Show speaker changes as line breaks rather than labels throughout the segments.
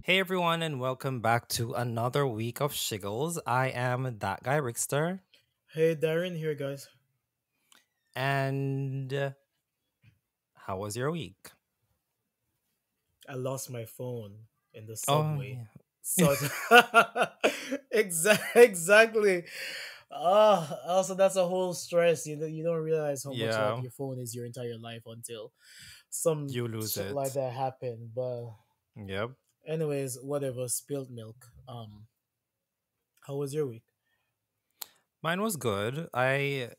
Hey everyone, and welcome back to another week of Shiggles. I am that guy Rickster,
Hey, Darren here, guys.
and how was your week?
I lost my phone in the
Oh,
subway.
yeah.
So, exactly. Also, that's a whole stress. You don't realize how much like
Yeah,
your phone is your entire life until some
you lose
shit like
it.
that happen. But,
Yep,
anyways, whatever. Spilled milk. How was your week?
mine was good. I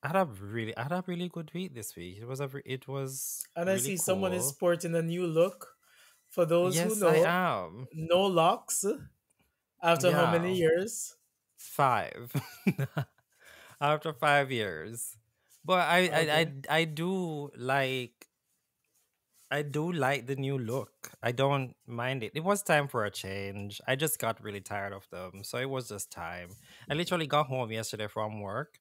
had a really good week this week. It was
And I
really
see someone is
cool.
sporting a new look. For those who
Yes, I
know,
am.
no locks after how many
Yeah,
years?
5 after 5 years. But
Okay.
I do like the new look. I don't mind it. It was time for a change. I just got really tired of them. So it was just time. I literally got home yesterday from work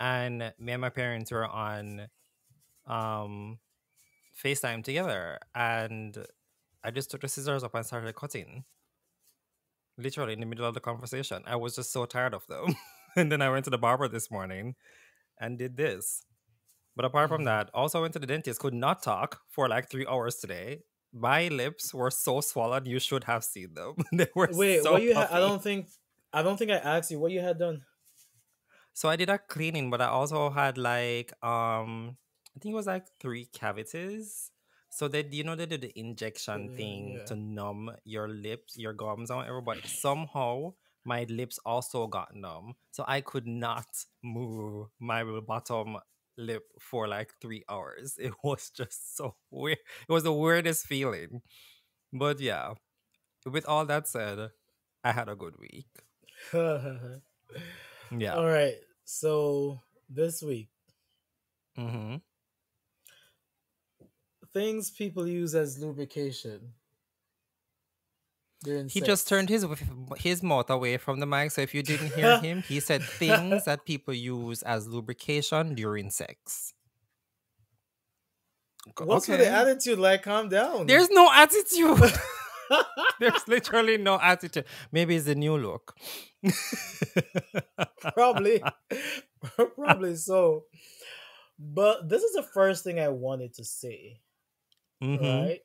and me and my parents were on um FaceTime together and I just took the scissors up and started cutting. Literally in the middle of the conversation. I was just so tired of them. And then I went to the barber this morning and did this. But apart from
Mhm.
that, also went to the dentist, could not talk for like 3 hours today. My lips were so swollen, you should have seen them. They were
Wait,
so
what you had?
puffy.
I don't think I asked you what you had done.
So I did a cleaning, but I also had like I think it was like three cavities. So they did the injection thing
Yeah.
to numb your lips, your gums or whatever, but somehow my lips also got numb. So I could not move my bottom lip for like 3 hours. It was just so weird. It was the weirdest feeling. But yeah, with all that said, I had a good week. Yeah.
All right. So this week,
Mm-hmm.
things people use as lubrication during
He just
sex.
turned his mouth away from the mic, so if you didn't hear him, he said things that people use as lubrication during sex.
What's with the
Okay.
attitude? Like, calm down.
There's no attitude. There's literally no attitude. Maybe it's the new look.
Probably, probably so. But this is the first thing I wanted to say,
Mm-hmm.
right?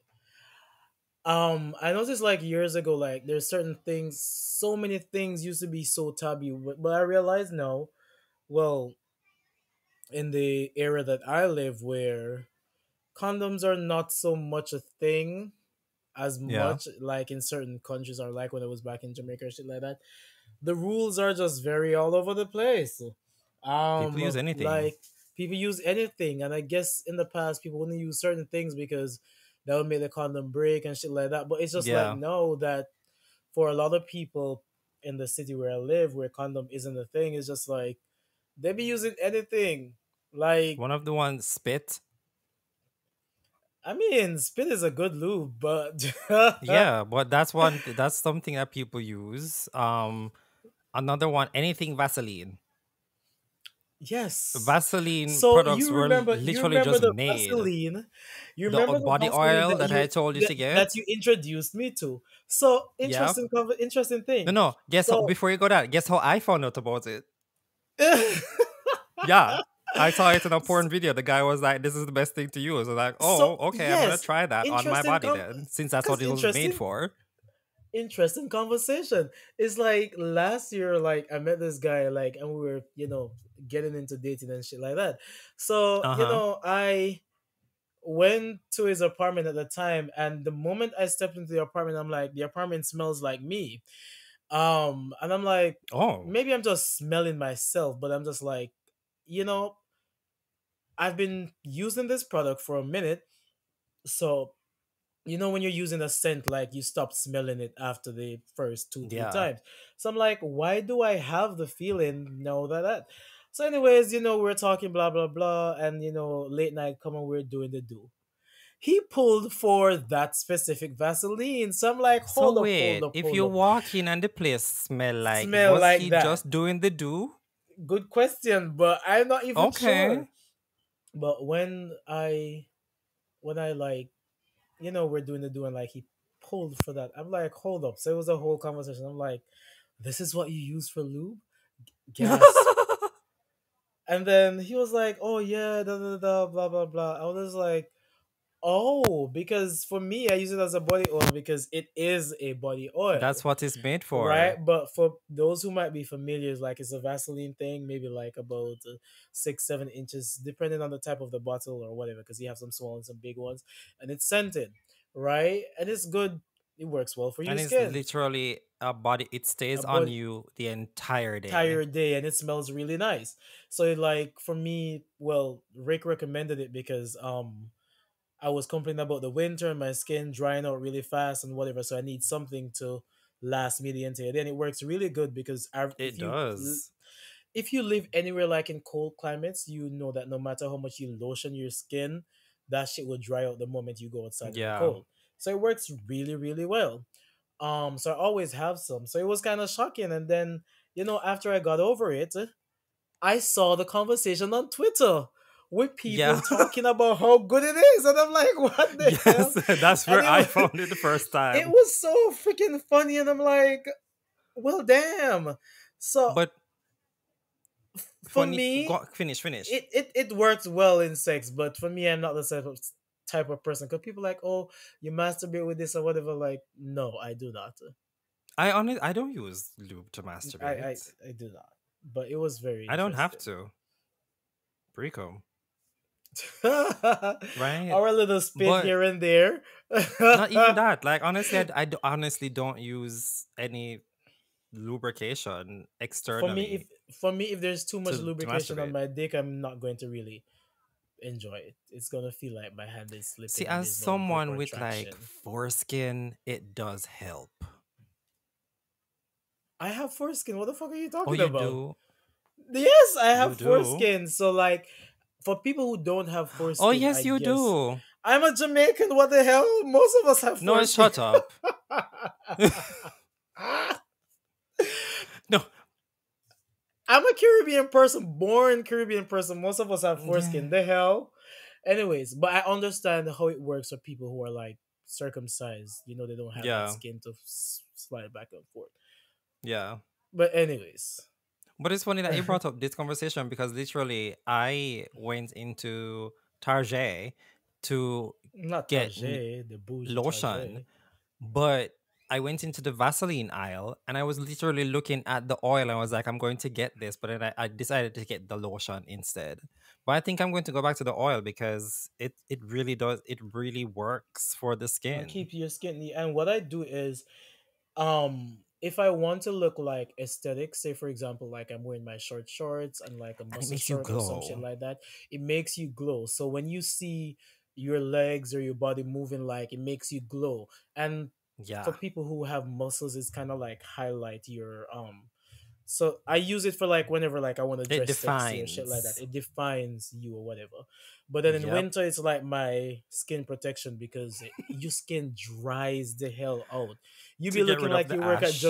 I noticed like years ago, like there's certain things, so many things used to be so taboo, but I realized now, well, in the era that I live, where condoms are not so much a thing as
Yeah.
much like in certain countries, or like when I was back in Jamaica or shit like that. The rules are just very all over the place.
People use anything.
Like people use anything, and I guess in the past people only use certain things because that would make the condom break and shit like that. But it's just like
Yeah.
no, that for a lot of people in the city where I live, where condom isn't a thing, it's just like they be using anything. Like
One of the ones spit.
I mean, spit is a good lube, but
Yeah, but that's something that people use. Another one, anything Vaseline.
yes.
Vaseline
So
products were
you
literally
remember
just
the
made.
Vaseline, you
The
remember the
body
Vaseline
oil that I told you to
that
get.
you introduced me to. So
Yep.
interesting
No,
thing.
no.
So
Before you go that, guess how I found out about it? Yeah. I saw it in a porn video. The guy was like, "This is the best thing to use." I was like,
so
"Oh, okay. I'm gonna
yes,
try that on my
interesting
body then, since that's what
because
it was made for."
interesting conversation. It's like last year, like I met this guy, like, and we were, getting into dating and shit like that. So,
Uh huh.
I went to his apartment at the time, and the moment I stepped into the apartment, I'm like, the apartment smells like me. And I'm like,
Oh,
maybe I'm just smelling myself, but I'm just like, you know, I've been using this product for a minute, so when you're using a scent, like you stop smelling it after the first two, three
yeah.
times. So I'm like, why do I have the feeling no that? So, anyways, we're talking blah blah blah, and late night come and we're doing the do. He pulled for that specific Vaseline. So I'm like,
So
hold up, hold
wait,
up,
if
hold
you
up.
walk in and the place smell like,
Smell
was
like
he
that.
just doing the do?
Good question, but I'm not even
Okay.
sure. But when I like, we're doing the do and like he pulled for that. I'm like, hold up. So it was a whole conversation. I'm like, this is what you use for lube? Gasp. And then he was like, oh yeah, da da da, blah blah blah. I was just like, oh, because for me, I use it as a body oil because it is a body oil,
That's what it's made
right?
for.
But for those who might be familiar, like it's a Vaseline thing, maybe like about 6, 7 inches, depending on the type of the bottle or whatever, because you have some small and some big ones, and it's scented, right? And it's good. It works well for your
And it's
skin,
literally a body, it
a
stays on
body
you the entire day.
entire day, and it smells really nice. So, like for me, well, Rick recommended it because I was complaining about the winter and my skin drying out really fast and whatever. So I need something to last me the entire day. And it works really good because
It does.
if you live anywhere like in cold climates, you know that no matter how much you lotion your skin, that shit will dry out the moment you go outside in the
Yeah.
cold. So it works really, really well. So I always have some. So it was kind of shocking. And then, after I got over it, I saw the conversation on Twitter with people
Yeah.
talking about how good it is, and I'm like, what the hell?
Yes, that's
And
where I found it the first
it
time.
was so freaking funny, and I'm like, well, damn. So
But
for
funny,
me,
finish.
it works well in sex, but for me, I'm not the type of person. Because people like, oh, you masturbate with this or whatever. Like, no, I do not.
I don't use lube to
I I,
masturbate.
I do not. But it was very
I don't have
interesting.
to. Preco, right?
Our little spit
But
here and there.
not even that. Like honestly, honestly don't use any lubrication
for me, if
externally
there's too much
to
lubrication on
masturbate.
my dick, I'm not going to really enjoy it. It's gonna feel like my hand is
See,
slipping and
as
there's no grip
someone
or
with like
traction.
foreskin, it does help.
I have foreskin. What the fuck are you
Oh,
talking
you
about?
do?
Yes, I
You
have
do?
foreskin. So like, for people who don't have
Oh,
foreskin, I
yes, you
guess
do.
I'm a Jamaican. What the hell? Most of us have
No,
foreskin.
shut up. No.
I'm a Caribbean person, born Caribbean person. Most of us have foreskin. The hell? Anyways, but I understand how it works for people who are like circumcised. They don't have that
Yeah,
skin to slide back and forth.
yeah.
But anyways,
But it's funny that you brought up this conversation because literally I went into Target to
not
get
Target, the bougie
lotion,
Target.
but I went into the Vaseline aisle and I was literally looking at the oil and I was like, I'm going to get this, but then I decided to get the lotion instead. But I think I'm going to go back to the oil because it really does, it really works for the skin.
Keep your skin neat. And what I do is, if I want to look like aesthetic, say for example, like I'm wearing my short shorts and like a
And it
muscle
makes you
shirt or some shit
glow.
like that, it makes you glow. So when you see your legs or your body moving, like it makes you glow. And for
Yeah.
people who have muscles, it's kind of like highlight your so I use it for like whenever like I want to
It
dress sexy or shit like that.
defines.
It defines you or whatever. But then in
Yep.
winter, it's like my skin protection because your skin dries the hell out. You
To
be
get
looking
rid of
like
the
you work at
ash.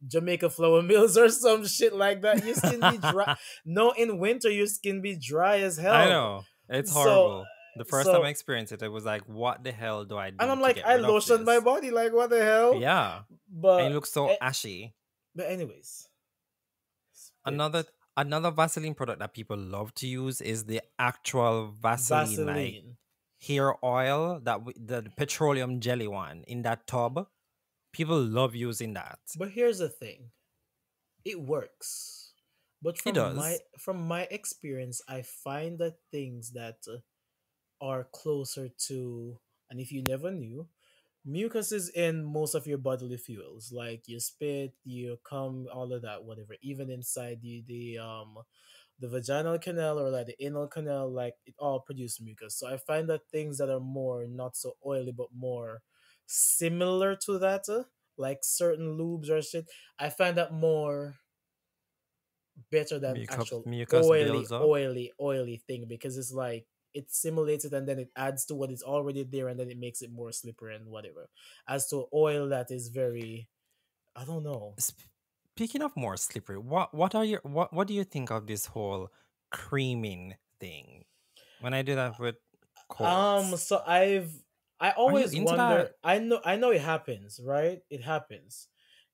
Jamaica Flour Mills or some shit like that. Your skin be dry. No, in winter your skin be dry as
I
hell.
know. It's
So
horrible. The first time I
so
experienced it, it was like, what the hell do I
and
do
I'm
to
like
get
I
rid of
lotion my
this?
body like what the hell?
Yeah. And it
But
looks so
eh,
ashy.
but anyways, spit.
Another another Vaseline product that people love to use is the actual Vaseline like
Vaseline.
hair oil the petroleum jelly one in that tub. People love using that.
But here's the thing. It works. But
It does.
from my experience, I find that things that are closer to, and if you never knew, mucus is in most of your bodily fuels, like your spit, your cum, all of that, whatever. Even inside the vaginal canal or like the anal canal, like it all produces mucus. So I find that things that are more not so oily but more similar to that, like certain lubes or shit, I find that more better than actual
Mucus
oily,
builds up.
oily, oily thing because it's like it simulates it and then it adds to what is already there and then it makes it more slippery and whatever. As to oil that is very, I don't know.
Speaking of more slippery, what do you think of this whole creaming thing? When I do that with quartz.
So I've I
Are you
always
into
wonder.
that?
I know it happens, right? It happens.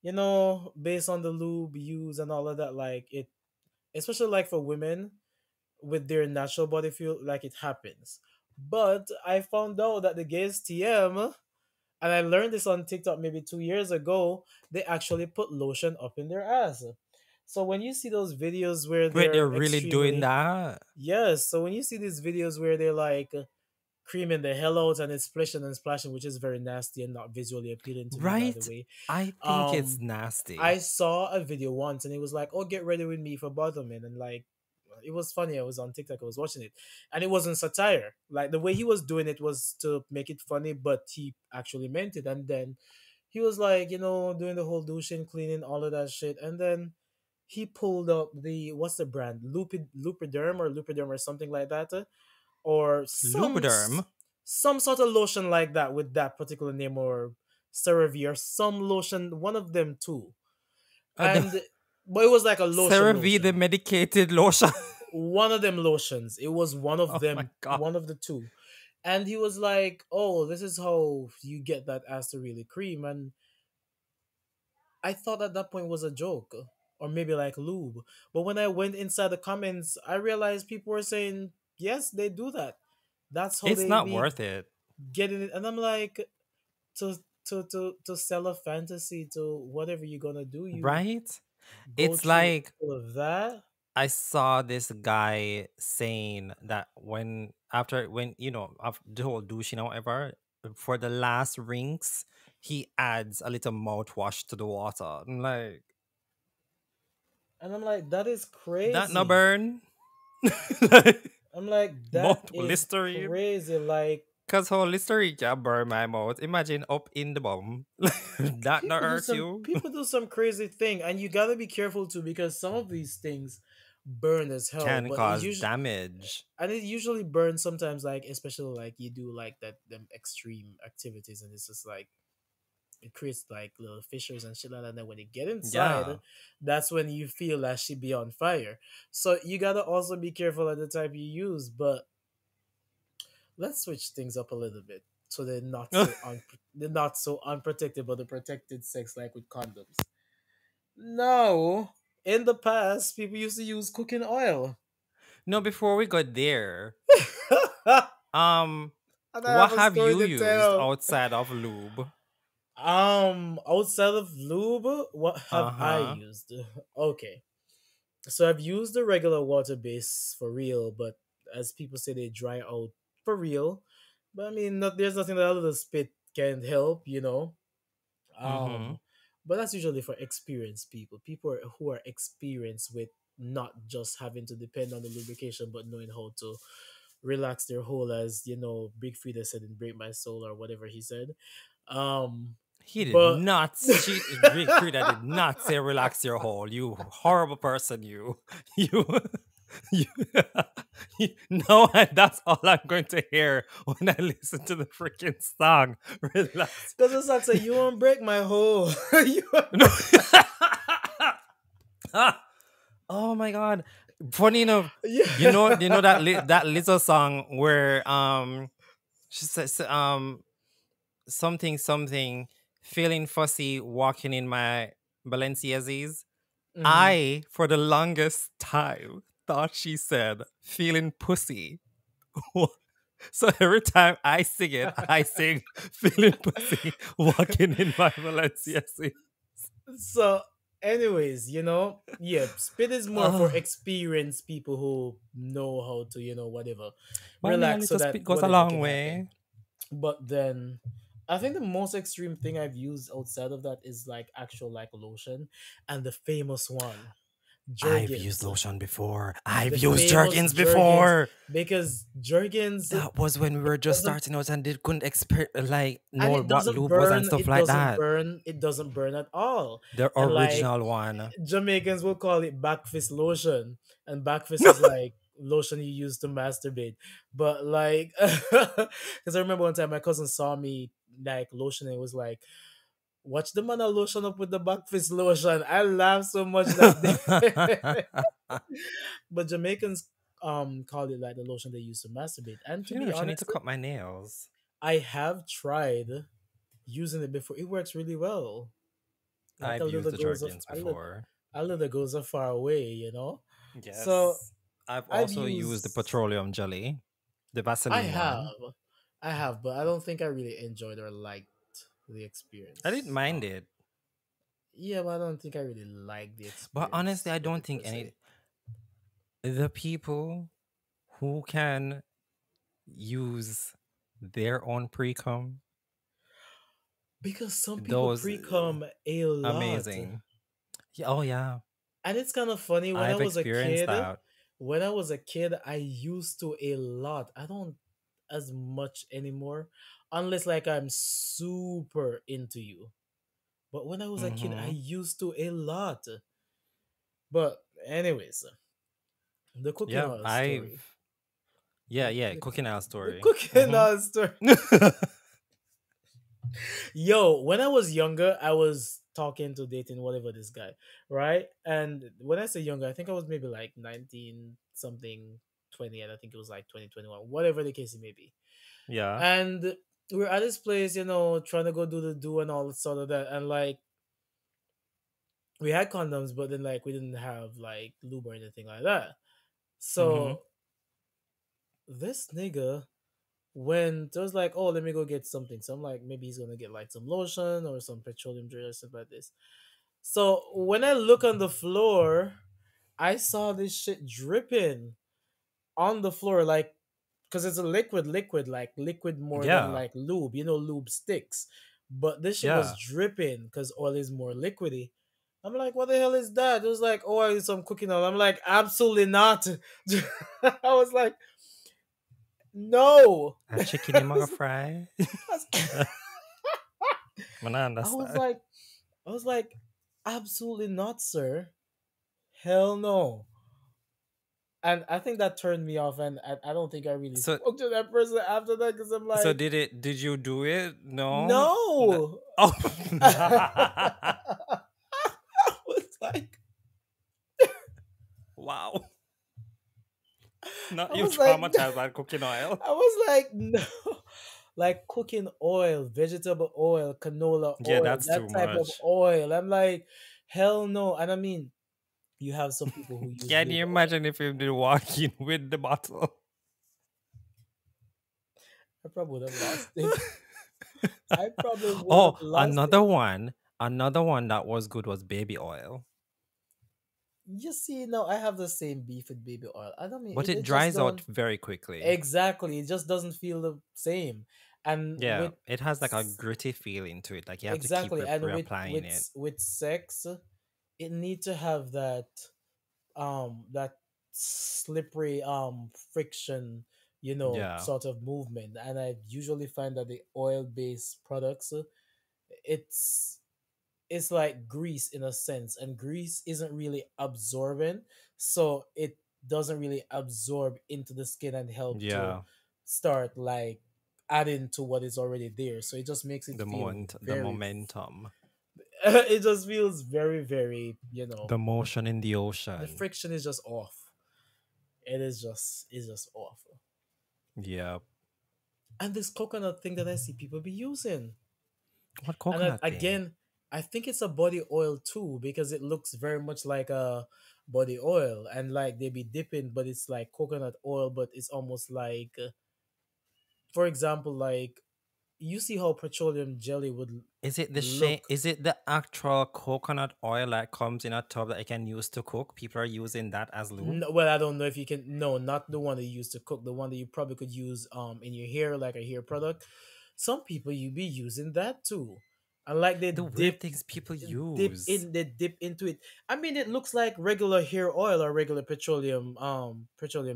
Based on the lube use and all of that, like it, especially like for women with their natural body feel, like it happens. But I found out that the gays TM, and I learned this on TikTok maybe 2 years ago, they actually put lotion up in their ass. So when you see those videos where
Wait, they're
they're
really doing
extremely,
that?
yes, so when you see these videos where they're like creaming the hell out and it's splishing and splashing, which is very nasty and not visually appealing to me, by the
Right?
way.
I think it's
Um,
nasty.
I saw a video once and it was like, "Oh, get ready with me for bottoming," and like, it was funny. I was on TikTok, I was watching it, and it wasn't satire. Like the way he was doing it was to make it funny, but he actually meant it. And then he was like, doing the whole douching, cleaning, all of that shit, and then he pulled up the, what's the brand, Lupiderm or something like that, or
Lubriderm?
some sort of lotion like that with that particular name, or CeraVe or some lotion, one of them too.
The
And but it was like a
CeraVe, the
lotion,
medicated lotion.
one of them lotions. It was one of
Oh my
them,
god.
one of the two. And he was like, "Oh, this is how you get that ass to really cream." And I thought at that point was a joke, or maybe like lube. But when I went inside the comments, I realized people were saying, yes, they do that. That's how
It's
they
not
be
worth it,
getting it. And I'm like, to to sell a fantasy, to whatever you're gonna do, you
right?
go
It's
through
like
all of that.
I saw this guy saying that after the whole douching or whatever, for the last rinse, he adds a little mouthwash to the water. I'm like,
And I'm like, that is
that no
crazy.
burn? Like,
I'm like, that
multiple
is
Listerine?
crazy. Like,
Cause whole Listerine can burn my mouth. Imagine up in the bum. That not hurt you.
people do some crazy thing, and you gotta be careful too, because some of these things burn as hell.
Can
But it
cause
usually
damage.
and it usually burns sometimes, like especially like you do like that them extreme activities, and it's just like it creates like little fissures and shit like that. And then when you get inside,
Yeah.
that's when you feel that she be on fire. So you gotta also be careful at the type you use. But let's switch things up a little bit, so they're not so unprotected, but the protected sex, like with condoms. No, in the past, people used to use cooking oil.
No, before we go there,
And
um,
I
what
have a
have
story
you
to
used
tell.
outside of lube?
Outside of lube, what have I
Uh-huh.
used? Okay, so I've used the regular water base for real, but as people say, they dry out for real. But I mean, there's nothing that a little spit can help.
Mm-hmm.
Um, but that's usually for experienced people, who are experienced with not just having to depend on the lubrication, but knowing how to relax their whole, as Big Frida said in "Break My Soul" or whatever he said. Um,
He did
but
not. Big Frida did not say relax your hole. You horrible person, you. You. You, no, and that's all I'm going to hear when I listen to the freaking song. Relax.
because it's not say you won't break my hole. You won't
No.
break-
Ah, oh my god. Funny enough, that
yeah.
that little song where she says something something feeling fussy walking in my Balenciazis.
Hmm.
I for the longest time thought she said feeling pussy. So every time I sing it, I sing feeling pussy walking in my Balenciazis.
So, anyways, yeah, spit is more for
Oh,
experienced people who know how to, whatever,
but I mean, a
relax so
little
that
spit goes a
whatever
long
can happen.
way.
But then, I think the most extreme thing I've used outside of that is like actual like lotion, and the famous one,
I've used
Jergens.
lotion before. I've
The
used
famous
Jergens
Jergens,
before.
because Jergens,
That was when we were just
doesn't,
starting out and they couldn't like
and
know what lube was and stuff like that.
it doesn't burn at all.
The
And like
original one.
Jamaicans will call it backfist lotion, and backfist is like lotion you use to masturbate. But like, because I remember one time my cousin saw me like lotion, and it was like, watch the man a lotion up with the backfist lotion. I laughed so much that day. But Jamaicans call it like the lotion they use to masturbate. And to
You
be
know, I need to
honest,
cut my nails.
I have tried using it before. It works really well. Like
I've used detergents before.
a little goes a far away, you know. So
Yes. I've
I've
also used the
used.
petroleum jelly, the
I
Vaseline
have,
one.
but I don't think I really enjoyed or liked the
I didn't
experience.
mind it.
Yeah, but I don't think I really liked the
But honestly,
experience
I
with
don't
it
think
per
any
se.
the people who can use their own pre-com,
Because some people
those
pre-cum a lot.
amazing. Yeah, oh yeah.
And it's kind of funny when I
I've
was a
experienced
kid.
that.
When I was a kid, I used to a lot. I don't as much anymore, unless like I'm super into you. But when I was a kid, I
Mm-hmm.
used to a lot. But anyways, the cooking
Yeah,
oil
I've
story.
yeah,
The
yeah,
the,
cooking oil
the
story.
cooking
Mm-hmm.
oil story. Yo, when I was younger, I was talking to dating whatever this guy, right? And when I say younger, I think I was maybe like 19 something, 20, and I think it was like 2021, whatever the case it may be.
Yeah.
And we are at this place, trying to go do the do and all sort of that. And like we had condoms, but then like we didn't have like lube or anything like that.
Mm-hmm.
So this nigga went, I was like, oh, let me go get something. So I'm like, maybe he's gonna get like some lotion or some petroleum jelly or something like this. So when I look on the floor, I saw this shit dripping on the floor, like, because it's a liquid, like liquid more than
Yeah.
like lube. Lube sticks, but this shit was
Yeah.
dripping because oil is more liquidy. I'm like, what the hell is that? It was like, oh, I use some cooking oil. I'm like, absolutely not. I was like, no.
A chicken
I
in my
was,
fry.
I was
When I
I was
understand.
like, I was like, absolutely not, sir. Hell no. And I think that turned me off, and I don't think I really
So
spoke to that person after that because I'm
so
like,
did you do it? No.
no.
Oh.
I was like,
Wow. Not
I
you
was like,
traumatized by cooking oil.
I was like, no. Like cooking oil, vegetable oil, canola
Yeah,
oil,
that's
that
too
type of
much.
oil. I'm like, hell no. And I mean, you have some people who use
Can
baby
you
oil.
imagine if you did walk in with the bottle?
I probably would have lost it. I probably would have
Oh,
lost it.
another one that was good was baby oil,
You see, now I have the same beef with baby oil. I don't mean
but
it,
it
it just
dries out
don't
very quickly.
exactly. It just doesn't feel the same. And
Yeah, it has like a gritty feeling to it. Like you have to keep
exactly, and
reapplying it.
with sex, it need to have that slippery friction,
Yeah,
sort of movement. And I usually find that the oil based products, it's it's like grease in a sense, and grease isn't really absorbent, so it doesn't really absorb into the skin and help to
yeah.
start like adding to what is already there. So it just makes it feel
The
very
momentum,
it just feels very, very,
the motion in the
the
ocean.
friction is just off. It's just awful.
Yeah.
And this coconut thing that I see people be using,
What
and
coconut thing?
again, I think it's a body oil too because it looks very much like a body oil, and like they be dipping, but it's like coconut oil, but it's almost like, for example, like you see how petroleum jelly would
Is it the
look.
Is it the actual coconut oil that comes in a tub that I can use to cook? People are using that as lube.
No, well, I don't know if you can. No, not the one that you use to cook. The one that you probably could use in your hair, like a hair product. Some people you be using that too, and like they
The weird things people use.
they dip into it. I mean, it looks like regular hair oil or regular petroleum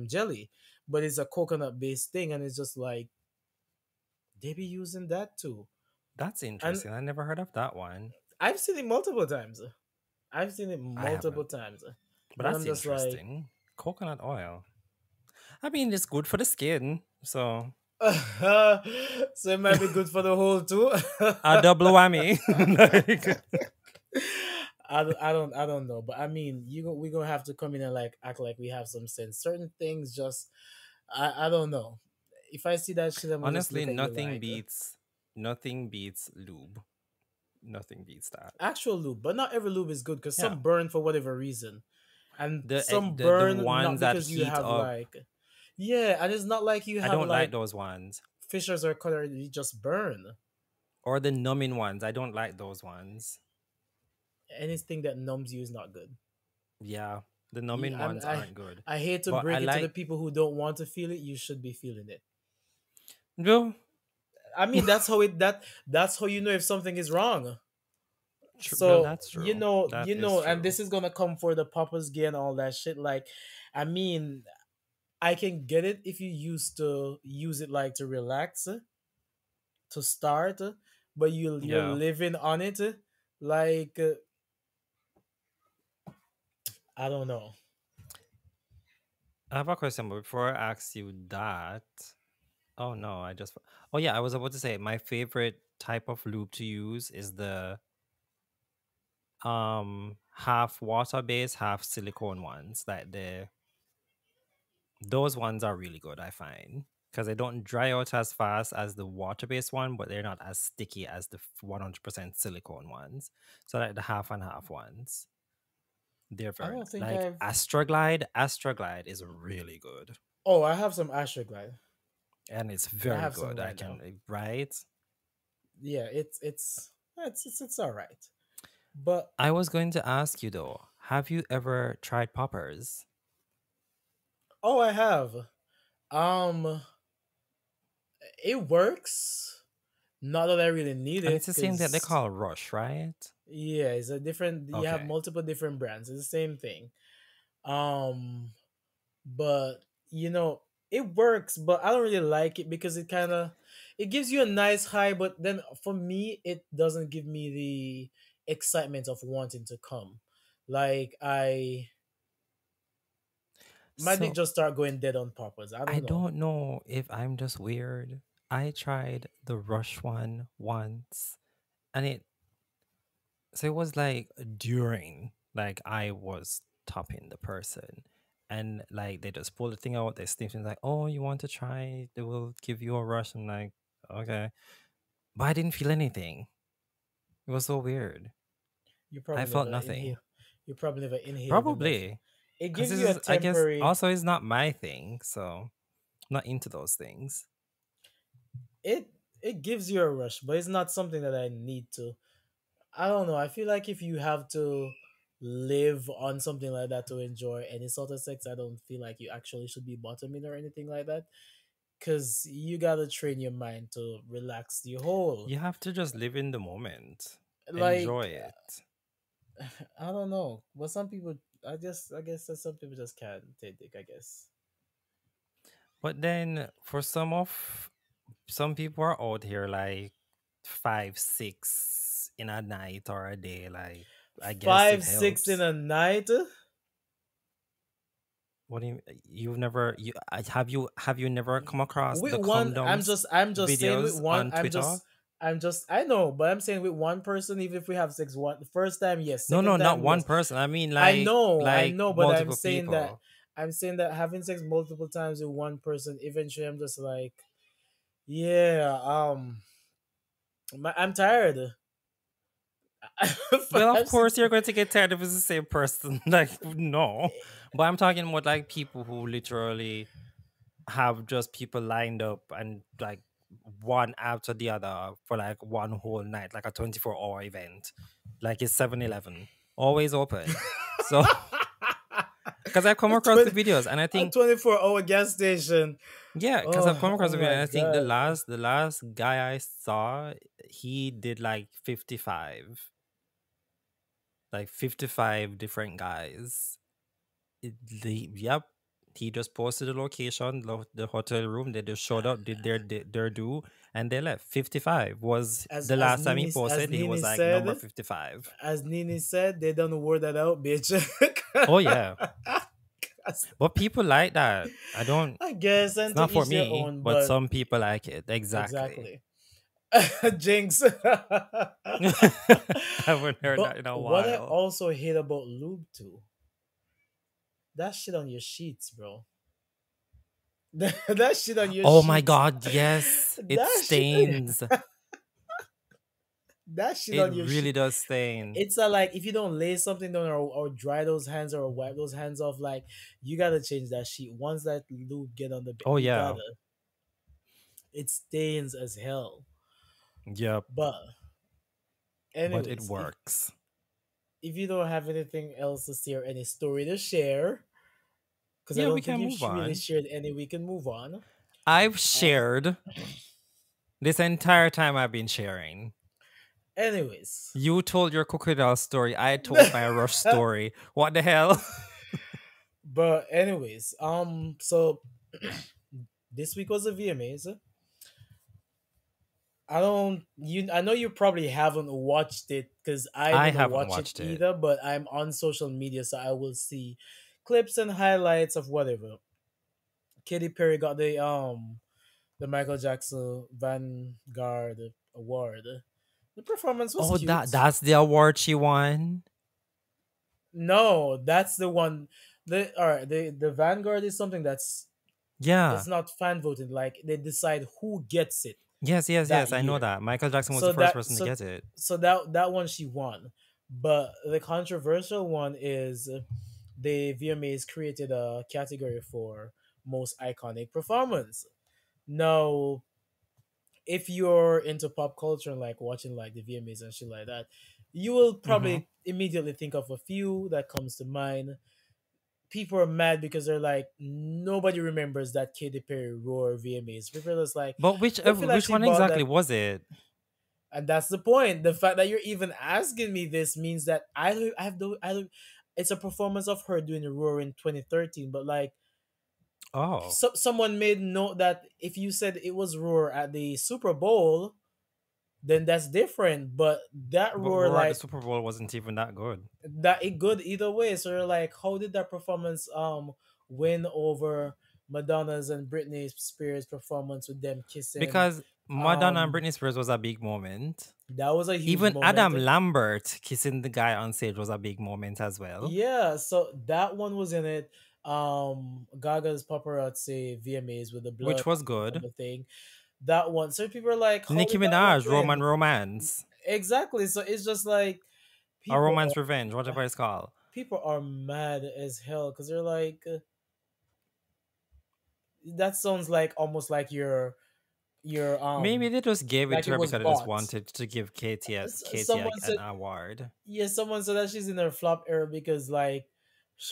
jelly, but it's a coconut based thing, and it's just like they be using that too.
That's
And
interesting. I never heard of that one.
I've seen it multiple times. I've seen it
I
multiple
haven't.
times,
But
but
that's
I'm just like.
interesting. Coconut oil. I mean, it's good for the skin. So
So it might be good for the whole too.
a double whammy. Like,
I don't know, but I mean, we're gonna have to come in and like act like we have some sense. Certain things just, I don't know. If I see that shit, I'm gonna just
Honestly,
look at you like
nothing beats lube. Nothing beats that.
actual lube. But not every lube is good because
Yeah.
some burn for whatever reason, and some
The
burn not
ones that
because you
heat
have
up,
like, yeah, and it's not like you
I
have
don't like
like
those ones.
fissures or color. You just burn.
Or the numbing ones. I don't like those ones.
Anything that numbs you is not good.
Yeah. The
You,
numbing
I'm,
ones aren't good.
I hate to
But I
break it to the
like
people who don't want to feel it. You should be feeling it.
no.
I mean, that's how you know if something is wrong.
Well,
So
that's true. That is
and
true.
this is gonna come for the papa's gear and all that shit. Like, I mean, I can get it if you used to use it like to relax, to start, but you're
Yeah.
living on it, like I don't know.
I have a question, but before I ask you that, oh no, oh yeah, I was about to say my favorite type of lube to use is the half water based, half silicone ones. Like those ones are really good, I find. Because they don't dry out as fast as the water based one, but they're not as sticky as the 100% silicone ones. So like the half and half ones. They're
I
very
don't
nice.
think
Like
I've.
Astroglide is really good.
Oh, I have some Astroglide.
And it's
I
very
have some
good. I
right
can
now.
right?
Yeah, it's all right. But
I was going to ask you though, have you ever tried poppers?
oh, I have. Um, it works. Not that I really need
And
it,
it's the same that they
because
call Rush, right?
yeah, it's a different. You have
Okay.
multiple different brands. It's the same thing. Um, but you know, it works, but I don't really like it because it kind of it gives you a nice high, but then for me, it doesn't give me the excitement of wanting to come. Like my dick
So
just start going dead on purpose. I
I
don't know.
don't know if I'm just weird. I tried the Rush one once and it was like during like I was topping the person and like they just pull the thing out, they sniff and like, oh, you want to try? They will give you a rush. I'm like, okay. But I didn't feel anything. It was so weird.
You
I
probably
felt
never
nothing.
inhale. You probably never inhaled enough.
Probably.
It
Because
gives
this
you a
is I guess
temporary.
also is not my thing. So I'm not into those things.
It it gives you a rush, but it's not something that I need to. I don't know. I feel like if you have to live on something like that to enjoy any sort of sex, I don't feel like you actually should be bottoming or anything like that. Cause you gotta train your mind to relax the whole.
You have to just live in the moment.
Like
Enjoy it.
I don't know, but some people, I guess that some people just can't take dick. I guess.
But then for some people are out here like 5, 6 in a night or a day. Like I guess it
5, 6 in
helps.
a night.
What do you've never have you never come across
With
the
one,
condoms
I'm just saying with
videos
one,
on Twitter?
I know, but I'm saying with one person, even if we have sex, one the first time, yes,
No, no,
second
not
time,
one
yes.
person. I mean
I
like
know, but
multiple people.
I'm saying that having sex multiple times with one person, eventually, I'm just like, yeah, I'm tired.
Well, of
5, 6.
course you're going to get tired if it's the same person. Like no. But I'm talking about like people who literally have just people lined up and like one after the other for like one whole night, like a 24-hour event. Like it's 7-Eleven, always open. So because I've come
a
across the
20,
videos and I
a
think
24-hour gas station.
yeah, because I've come
Oh,
across
oh
the video
my
and I think the
god.
last guy I saw, he did like 55 different guys. Yep. He just posted the location, the hotel room. They just showed up, did their do, and they left. 55 was
As
the last time he
As
posted. He was
Nini
like number
said,
55.
they don't word that out, bitch.
Oh yeah, but people like that. I don't.
I guess,
It's
and to
not for
each their
me,
own,
but
but
some people like it. Exactly.
exactly. Jinx.
I haven't heard
But
that in a
what I
while.
also hate about lube too, that shit on your sheets, bro. That shit on your
Oh my
sheets.
god, yes. It
That shit.
stains.
That shit
It
on your
really
sheet.
does stain.
It's like if you don't lay something down or dry those hands or wipe those hands off, like you gotta change that sheet. Once that lube get on the bed,
Oh
you
yeah.
gotta. It stains as hell.
Yep.
But
But it
anyways,
works.
if you don't have anything else to say or any story to share, because I
Yeah, we
don't think
can
you've
move
really
on.
shared any, we can move on.
I've
Uh,
shared this entire time I've been sharing.
anyways,
You told your crocodile story. I told my rush story. What the hell?
but anyways, so this week was the VMAs. I know you probably haven't watched it because I
I
didn't
haven't
watch it
watched it.
either, but I'm on social media so I will see clips and highlights of whatever. Katy Perry got the Michael Jackson Vanguard Award. The performance was
Oh,
cute.
that's the award she won.
No, that's the one. The all right. The Vanguard is something
Yeah.
that's not fan voting. Like they decide who gets it
Yes, yes,
that
yes. I know
year.
that. Michael Jackson was the
So
first
that
person to
so
get it.
so that one she won, but the controversial one is the VMAs created a category for most iconic performance. Now, if you're into pop culture and like watching like the VMAs and shit like that, you will
Hmm.
probably immediately think of a few that comes to mind. People are mad because they're like nobody remembers that Katy Perry roar VMAs. People are just like,
But
they feel like
which
she
one
bought
exactly
that,
was it?
and that's the point. The fact that you're even asking me this means that I have the I don't. It's a performance of her doing the roar in 2013, but like
Oh,
someone made note that if you said it was roar at the Super Bowl, then that's different. But that
but
roar,
Roar at the
like
Super Bowl wasn't even that good.
that, it good either way. So you're like, how did that performance win over Madonna's and Britney Spears performance with them kissing?
Because Madonna and
Um,
Britney Spears was a big moment.
that was a huge
Even
moment.
Adam Lambert kissing the guy on stage was a big moment as well.
Yeah, so that one was in it. Gaga's paparazzi VMAs with the blood
Which was good.
and the thing. That one. So people are like, how
Nicki
did that one
Minaj,
win?
Roman Romance,
Exactly. So it's just like
or
people
Romance Revenge, whatever it's called.
people are mad as hell because they're like, that sounds like almost like your
Maybe they just gave it
like
to
it
her
was
because they just
bought.
wanted to give Katie
Someone
an
said,
award.
yeah, someone said that she's in her flop era because like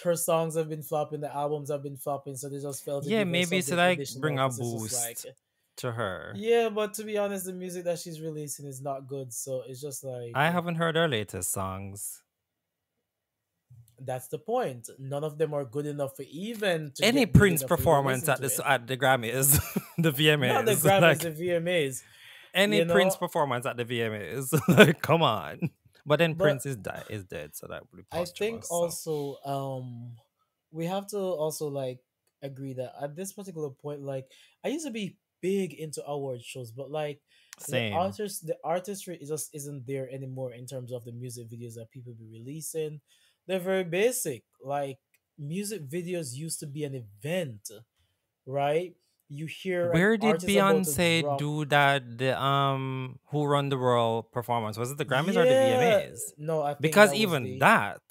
her songs have been flopping, the albums have been flopping, so they just felt to
Yeah,
give her
maybe to
something
like
additional
bring a
because it's just like,
boost to her.
yeah, but to be honest, the music that she's releasing is not good, so it's just like
I haven't heard her latest songs.
that's the point. None of them are good enough for even to
Any
get big
Prince
enough for you to
performance
listen
at
to
this
it.
at the Grammys, the
Not the
VMAs,
Grammys,
like
the VMAs,
any
you
Prince
know.
performance at the VMAs, like come on. But then
But
Prince is dead, so that would be
I think
posthumous. So
also we have to also like agree that at this particular point, like I used to be big into award shows, but like
same.
the artistry is just isn't there anymore in terms of the music videos that people be releasing. They're very basic. Like music videos used to be an event, right? You hear an
Where did
artist about to
Beyonce
drop.
do that? The Who Run the World performance? Was it the Grammys or the
Yeah,
VMAs?
no,
Because even that,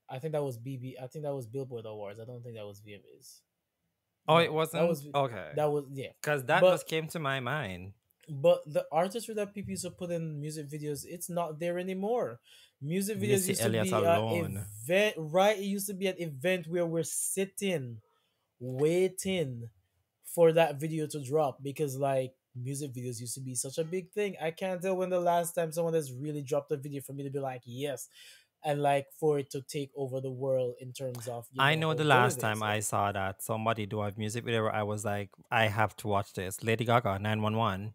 I think that was BB. I think that was Billboard Awards. I don't think that was VMAs.
oh, it
No,
wasn't okay.
that was yeah.
Because that
But
just came to my mind.
the artistry that people used to put in music videos, it's not there anymore. Music videos
Missy
used to
Elliott
be a
alone.
event, right? It used to be an event where we're sitting, waiting for that video to drop because like music videos used to be such a big thing. I can't tell when the last time someone has really dropped a video for me to be like, yes, and like for it to take over the world in terms of
I know
how
the
good
last
it
time
is.
I saw that somebody do a music video where I was like, I have to watch this. Lady Gaga 911.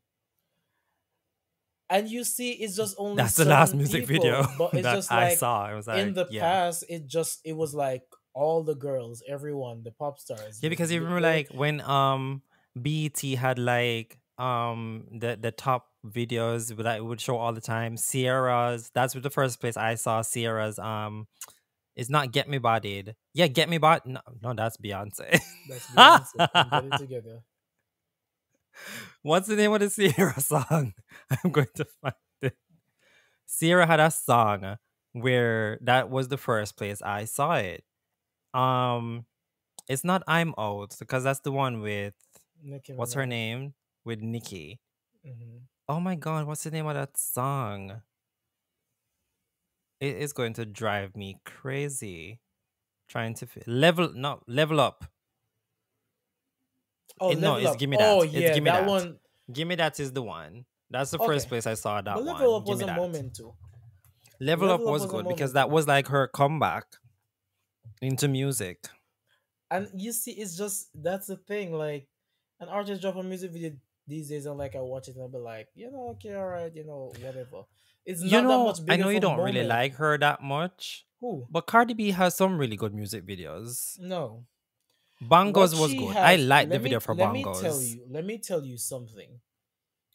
And you see it's just only
That's the last
certain
music
people,
video
but it's
that
just
I
like
saw. I was
in
like,
the
yeah.
past it was like all the girls, everyone, the pop stars,
Yeah, because you remember like when BET had like the top videos that it would show all the time. Sierra's, that's the first place I saw Sierra's It's not Get Me Bodied. Yeah, Get Me Bodied. No, no, that's Beyonce.
That's Beyonce and Get It Together.
What's the name of the Sierra song? I'm going to find it. Sierra had a song where that was the first place I saw it. Um, it's not I'm Out because that's the one with
Nicki
what's her
Minaj.
name with Nicki.
Hmm.
Oh my god, what's the name of that song? It is going to drive me crazy. Trying to level, no, level up.
Oh,
No,
Level
it's
Up.
Give Me
Oh
That. It's
yeah,
Give Me
that
That.
one.
Give Me That is the one. That's the first
Okay,
place I saw
but
that
Level
one.
Up
Give
was
Me
a
That.
moment too.
Level Up
Level Up
was
was a
good because
moment
that
too.
was like her comeback into music.
And you see, it's just that's the thing. Like, an artist drop a music video these days, and like I watch it and I'll be like, okay, all right, whatever. It's
You
not that
know,
much
I
bigger
know
of
you
a
don't really
moment.
like her that much,
Who?
but Cardi B has some really good music videos.
No. What
Bongos was
she
good. I
has.
like the
Let
video
me
for
let me tell
Bongos.
you. Let me tell you something.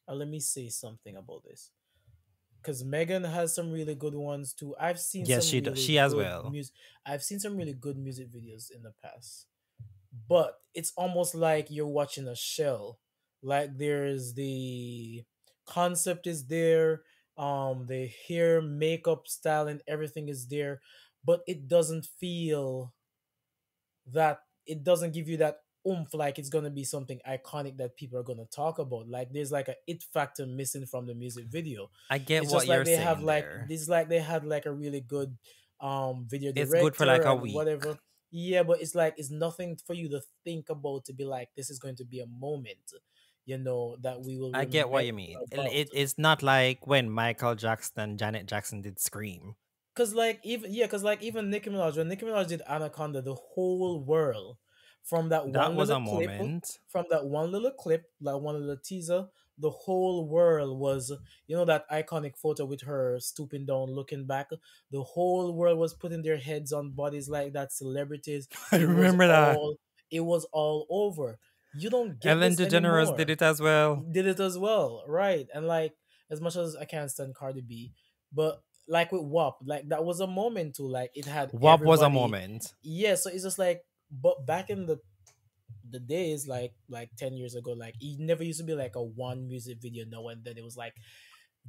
Let me say something about this. Because Megan has some really good ones too. I've seen
Yes,
some
she does.
really
She as
good
well.
music. I've seen some really good music videos in the past, but it's almost like you're watching a shell. Like there's the concept is there, the hair, makeup, style, and everything is there, but it doesn't feel that it doesn't give you that oomph like it's gonna be something iconic that people are gonna talk about. Like there's like a it factor missing from the music video.
I get
It's
what
just like
you're
they have
saying
like
there.
this like they had like a really good video
It's good for
director
like a
and
week.
whatever. Yeah, but it's like it's nothing for you to think about to be like this is going to be a moment, that we will
I get what
remember
you mean.
about.
It's not like when Michael Jackson and Janet Jackson did Scream.
Cause like even Nicki Minaj, when Nicki Minaj did Anaconda, the whole world, from that
That
one
was
little
a
clip,
moment.
like one little teaser, the whole world was, that iconic photo with her stooping down, looking back. The whole world was putting their heads on bodies like that, celebrities.
I
It was
remember that.
all, it was all over. You don't get
Ellen
this
DeGeneres did
anymore.
it as well.
Did it as well, right? And like, as much as I can't stand Cardi B, but like with WAP, like that was a moment too. Like it had
WAP was a
everybody.
moment.
Yeah, so it's just like, but back in the days, like 10 years ago, like it never used to be like a one music video. No, and then it was like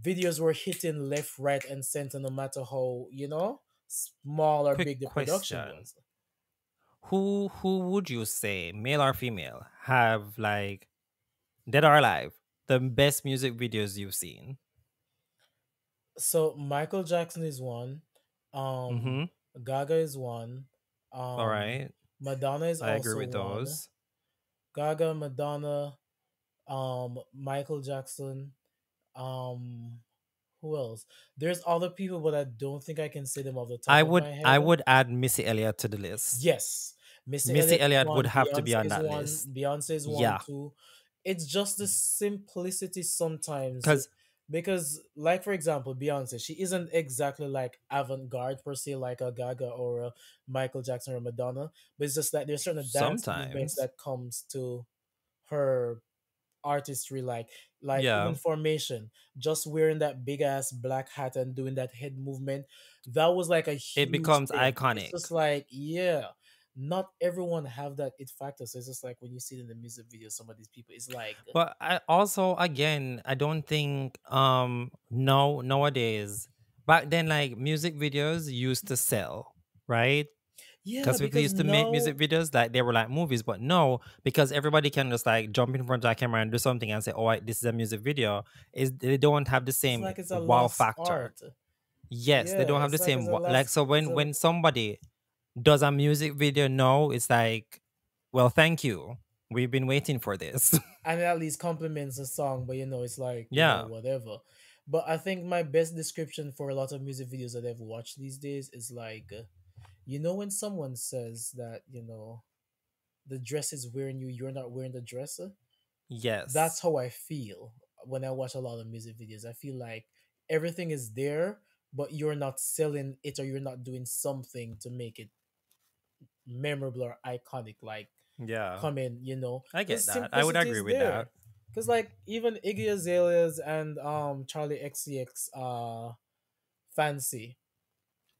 videos were hitting left, right, and center, no matter how small or
Quick
big the production
question.
was.
Who would you say, male or female, have like dead or alive, the best music videos you've seen?
So Michael Jackson is one.
Mm-hmm.
Gaga is one.
All
Um,
right.
Madonna is
I agree
also
with
one.
those.
Gaga, Madonna, Michael Jackson, um, who else? There's other people, but I don't think I can say them off the top of my
I
head.
would add Missy Elliott to the list.
Yes, Missy
Missy
Elliott is
Elliott would
one.
have to be
Beyonce
on
is
that
one.
list.
Beyonce is one
Yeah.
too. It's just the simplicity sometimes,
Cause
because, like for example, Beyonce, she isn't exactly like avant-garde per se, like a Gaga or a Michael Jackson or Madonna, but it's just that there's certain dance movements
sometimes.
that comes to her artistry, like
Yeah.
even Formation, just wearing that big ass black hat and doing that head movement, that was like a
It
huge
becomes
thing. It's
iconic.
just like, yeah, not everyone have that it factor, so it's just like when you see it in the music video, some of these people, it's like,
But I also again I don't think no nowadays back then like music videos used to sell, right?
yeah,
Because people
because
used to make
now
music videos like they were like movies, but no, because everybody can just like jump in front of a camera and do something and say, "Oh, this is a music video." Is they don't have the
it's
same
like it's a
wow
lost
factor.
art.
Yes, they
Yeah,
don't have the
it's like
same
it's a
like
last
so
it's a
when somebody does a music video now, it's like, well, thank you. We've been waiting for this.
and it at least complements the song, but it's like,
Yeah.
whatever. But I think my best description for a lot of music videos that I've watched these days is like, when someone says that, the dress is wearing you, you're not wearing the dress. That's
Yes.
how I feel when I watch a lot of music videos. I feel like everything is there, but you're not selling it, or you're not doing something to make it memorable or iconic. Like,
Yeah.
come in,
I get
because
that. I would
simplicity
agree
is
with that.
there. Because like even Iggy Azalea's and Charlie XCX, Fancy.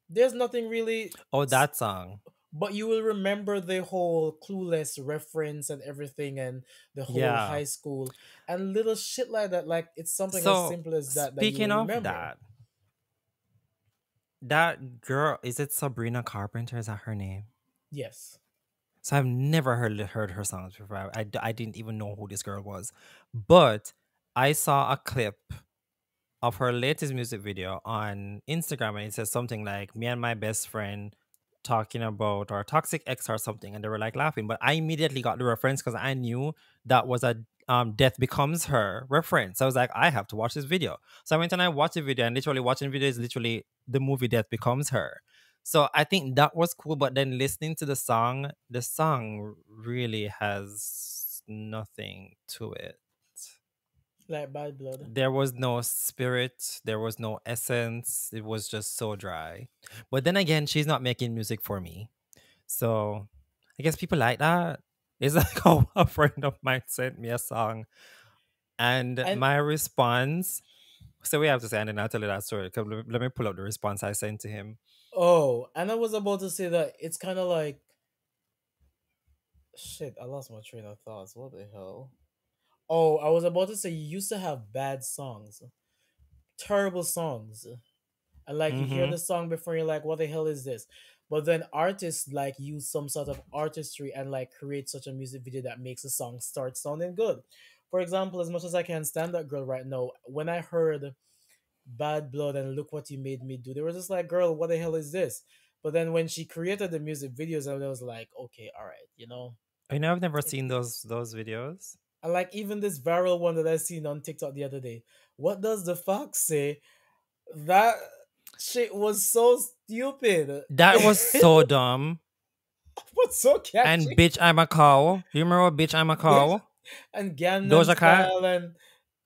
There's nothing really,
Oh, that song.
but you will remember the whole clueless reference and everything, and the whole
Yeah.
high school and little shit like that. Like it's something as
So
simple as that you will
speaking of
remember.
that, that girl, is it Sabrina Carpenter? Is that her name?
Yes.
So I've never heard her songs before. I didn't even know who this girl was, but I saw a clip of her latest music video on Instagram, and it says something like "me and my best friend talking about our toxic ex" or something, and they were like laughing. But I immediately got the reference because I knew that was a "Death Becomes Her" reference. I was like, I have to watch this video. So I went and I watched the video, and literally watching the video is literally the movie "Death Becomes Her." So I think that was cool. But then listening to the song really has nothing to it.
Like Bad Blood.
There was no spirit, there was no essence. It was just so dry. But then again, she's not making music for me. So I guess people like that. It's like how a friend of mine sent me a song, and
And
my response. So we have to say, and then I'll tell you that story. Let me pull up the response I sent to him.
oh, and I was about to say that it's kind of like shit. I lost my train of thoughts. What the hell? Oh, I was about to say you used to have bad songs, terrible songs, and like you hear
Mm-hmm.
the song before you're like, what the hell is this? But then artists like use some sort of artistry and like create such a music video that makes a song start sounding good. For example, as much as I can stand that girl right now, when I heard Bad Blood and Look What You Made Me Do, they were just like, girl, what the hell is this? But then when she created the music videos, I was like, okay, all right, you know.
I know I've never seen those videos.
And like even this viral one that I seen on TikTok the other day, what does the fox say? That shit was so stupid.
That was so dumb.
But so
And
catchy.
bitch, I'm a cow. You remember bitch, I'm a cow?
And Gangnam
Doja Cat.
Style and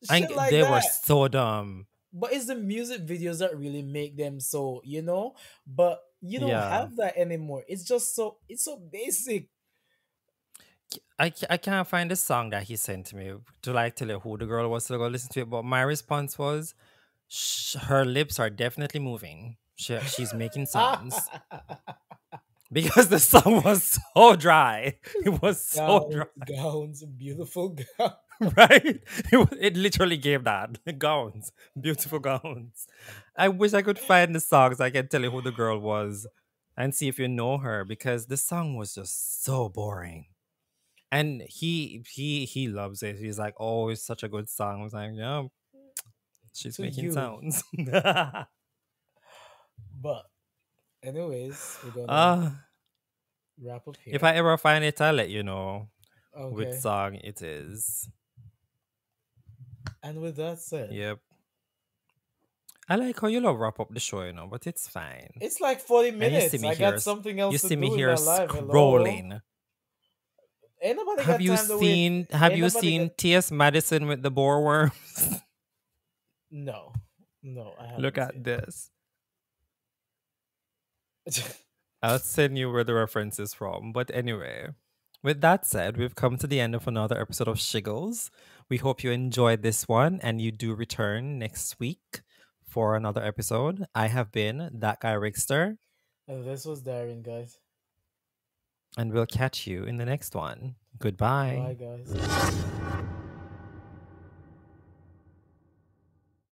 And
shit like
they were
that.
so dumb.
But it's the music videos that really make them so, you know? But you don't
Yeah.
have that anymore. It's just so it's so basic.
I can't find the song that he sent to me to like tell you who the girl was to go listen to it. But my response was, her lips are definitely moving. She's making sounds because the song was so dry. It was so dry,
Gowns, beautiful gowns.
right? It literally gave that gowns, beautiful gowns. I wish I could find the songs. I can tell you who the girl was and see if you know her because the song was just so boring. And he loves it. He's like, "Oh, it's such a good song." I was like, "Yeah, she's
To
making
you.
sounds."
But anyways, we're gonna
uh,
wrap up
if
here.
I ever find it, I'll let you know which
Okay.
song it is.
And with that said,
Yep. I like how you love wrap up the show, but it's fine.
it's like 40
And you see
minutes.
me
I
here,
got something
you
else to
see me
do in
here
my life. Hello.
scrolling.
Ain't nobody got time to wait.
Have
Ain't
you
nobody got
seen T.S. Madison with the boar worms?
no. No, I
Look
haven't
at
seen
this.
it.
I'll send you where the reference is from. But anyway, with that said, we've come to the end of another episode of Shiggles. We hope you enjoyed this one and you do return next week for another episode. I have been that guy Rickster,
And this was Darren, guys.
and we'll catch you in the next one.
Bye,
Goodbye.
guys.